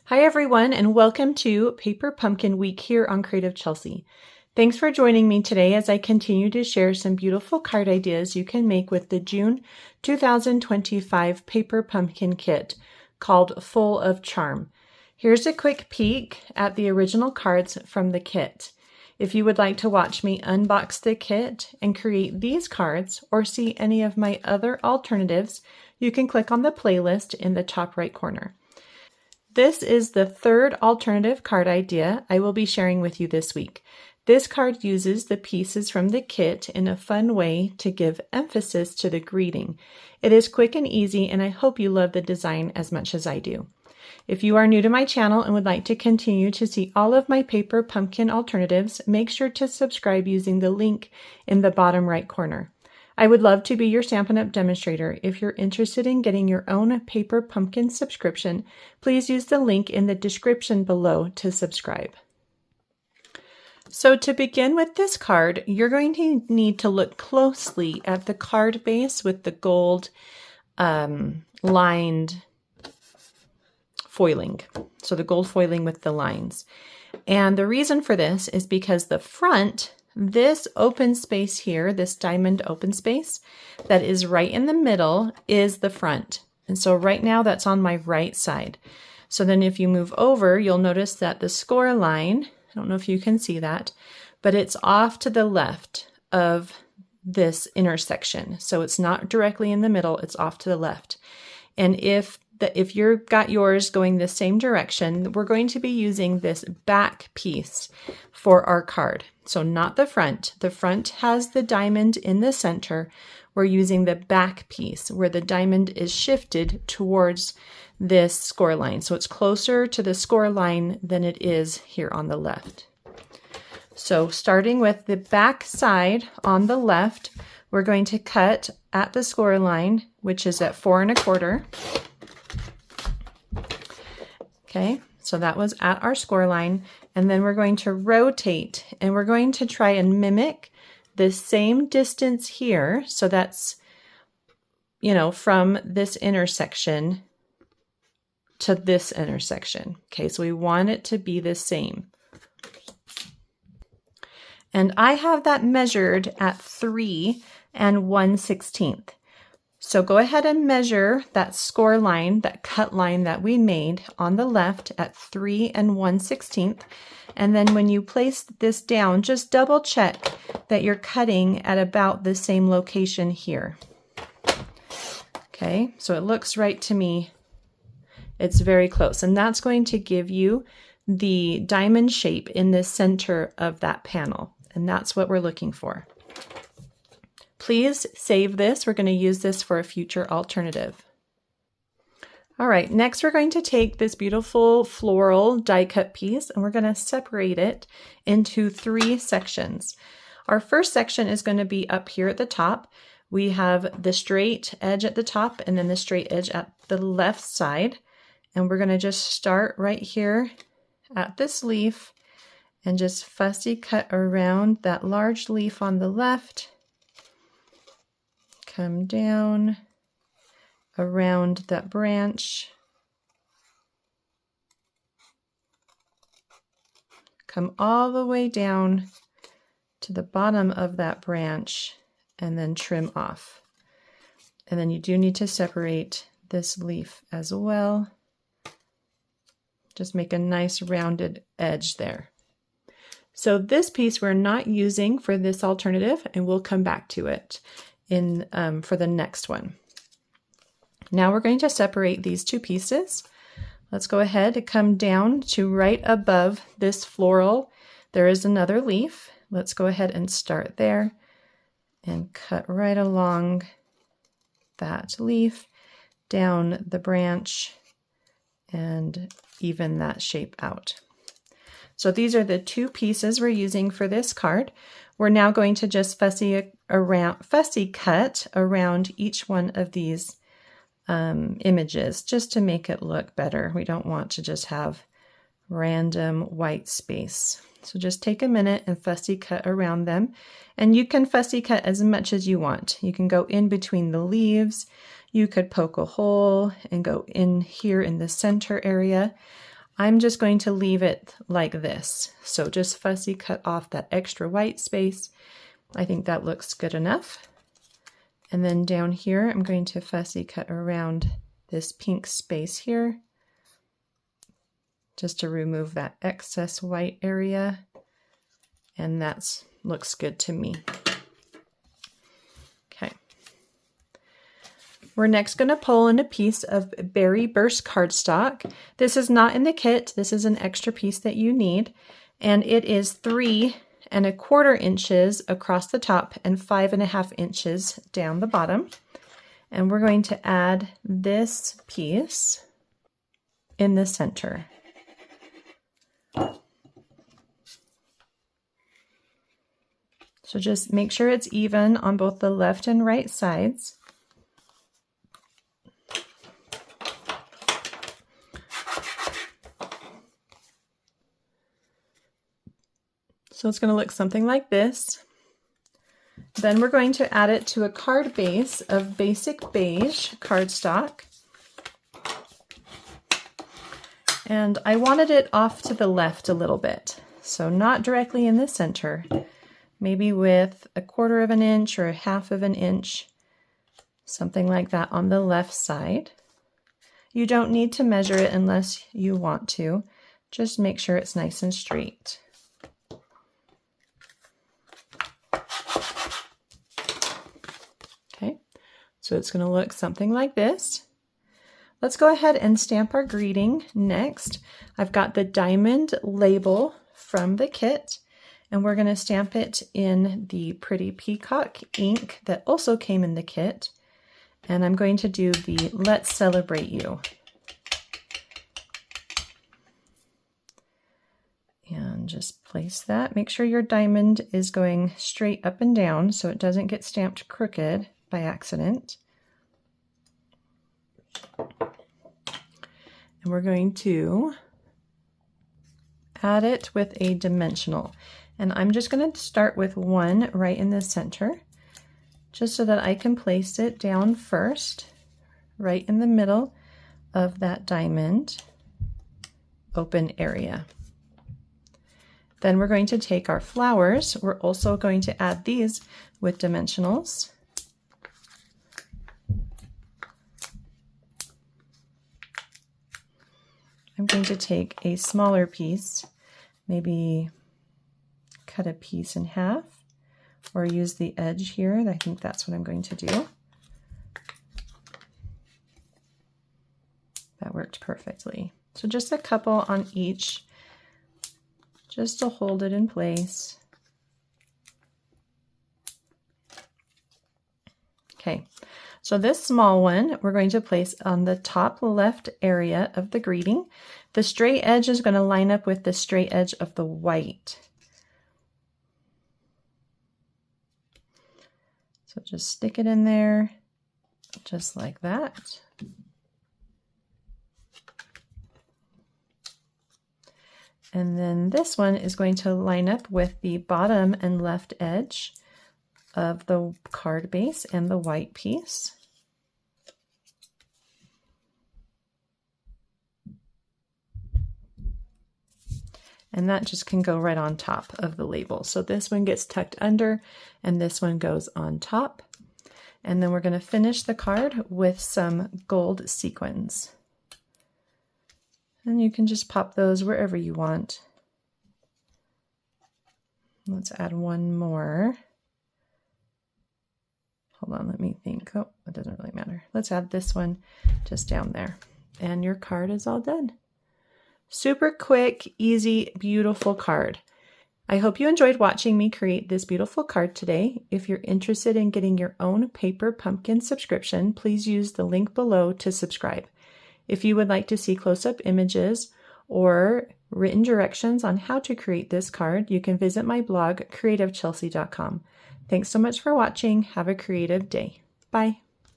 Hi everyone, and welcome to Paper Pumpkin Week here on Creative Chelsey. Thanks for joining me today as I continue to share some beautiful card ideas you can make with the June 2025 Paper Pumpkin Kit called Full of Charm. Here's a quick peek at the original cards from the kit. If you would like to watch me unbox the kit and create these cards or see any of my other alternatives, you can click on the playlist in the top right corner. This is the third alternative card idea I will be sharing with you this week. This card uses the pieces from the kit in a fun way to give emphasis to the greeting. It is quick and easy, and I hope you love the design as much as I do. If you are new to my channel and would like to continue to see all of my paper pumpkin alternatives, make sure to subscribe using the link in the bottom right corner. I would love to be your Stampin' Up! Demonstrator. If you're interested in getting your own paper pumpkin subscription, please use the link in the description below to subscribe. So to begin with this card, you're going to need to look closely at the card base with the gold lined foiling. So the gold foiling with the lines. And the reason for this is because the front, this open space here, this diamond open space that is right in the middle, is the front. And so right now that's on my right side. So then if you move over, you'll notice that the score line, I don't know if you can see that, but it's off to the left of this intersection. So it's not directly in the middle, it's off to the left. And if you've got yours going the same direction, we're going to be using this back piece for our card. So not the front. The front has the diamond in the center. We're using the back piece where the diamond is shifted towards this score line. So it's closer to the score line than it is here on the left. So starting with the back side on the left, we're going to cut at the score line, which is at 4 1/4. Okay, so that was at our score line. And then we're going to rotate and we're going to try and mimic the same distance here. So that's, from this intersection to this intersection. Okay, so we want it to be the same. And I have that measured at 3 1/16. So go ahead and measure that score line, that cut line that we made on the left at 3 1/16. And then when you place this down, just double check that you're cutting at about the same location here. Okay, so it looks right to me. It's very close. And that's going to give you the diamond shape in the center of that panel. And that's what we're looking for. Please save this. We're going to use this for a future alternative. All right, next we're going to take this beautiful floral die cut piece and we're going to separate it into 3 sections. Our first section is going to be up here at the top. We have the straight edge at the top and then the straight edge at the left side. And we're going to just start right here at this leaf and just fussy cut around that large leaf on the left. Come down around that branch. Come all the way down to the bottom of that branch and then trim off. And then you do need to separate this leaf as well. Just make a nice rounded edge there. So this piece we're not using for this alternative, and we'll come back to it for the next one. Now we're going to separate these 2 pieces. Let's go ahead and come down to right above this floral. There is another leaf. Let's go ahead and start there and cut right along that leaf, down the branch, and even that shape out. So these are the 2 pieces we're using for this card. We're now going to just fussy cut around each one of these images just to make it look better. We don't want to just have random white space. So just take a minute and fussy cut around them. And you can fussy cut as much as you want. You can go in between the leaves. You could poke a hole and go in here in the center area. I'm just going to leave it like this. So just fussy cut off that extra white space. I think that looks good enough. And then down here, I'm going to fussy cut around this pink space here, just to remove that excess white area. And that looks good to me. Okay. We're next going to pull in a piece of Berry Burst cardstock. This is not in the kit. This is an extra piece that you need. And it is 3¼ inches across the top and 5½ inches down the bottom. And we're going to add this piece in the center. So just make sure it's even on both the left and right sides. So it's going to look something like this. Then we're going to add it to a card base of basic beige cardstock. And I wanted it off to the left a little bit, so not directly in the center, maybe with 1/4 inch or 1/2 inch, something like that on the left side. You don't need to measure it unless you want to. Just make sure it's nice and straight. Okay, so it's going to look something like this. Let's go ahead and stamp our greeting next. I've got the diamond label from the kit, and we're going to stamp it in the Pretty Peacock ink that also came in the kit. And I'm going to do the Let's Celebrate You. And just place that. Make sure your diamond is going straight up and down so it doesn't get stamped crooked by accident. And we're going to add it with a dimensional. And I'm just going to start with one right in the center, just so that I can place it down first, right in the middle of that diamond open area. Then we're going to take our flowers. We're also going to add these with dimensionals. I'm going to take a smaller piece, maybe cut a piece in half, or use the edge here. I think that's what I'm going to do. That worked perfectly. So just a couple on each, just to hold it in place. Okay, so this small one we're going to place on the top left area of the greeting. The straight edge is going to line up with the straight edge of the white. So just stick it in there, just like that. And then this one is going to line up with the bottom and left edge of the card base and the white piece. And that just can go right on top of the label. So this one gets tucked under and this one goes on top. And then we're going to finish the card with some gold sequins. And you can just pop those wherever you want. Let's add one more. Hold on, let me think. Oh, it doesn't really matter. Let's add this one just down there. And your card is all done. Super quick, easy, beautiful card. I hope you enjoyed watching me create this beautiful card today. If you're interested in getting your own paper pumpkin subscription, please use the link below to subscribe. If you would like to see close-up images or written directions on how to create this card, you can visit my blog, creativechelsey.com. Thanks so much for watching. Have a creative day. Bye.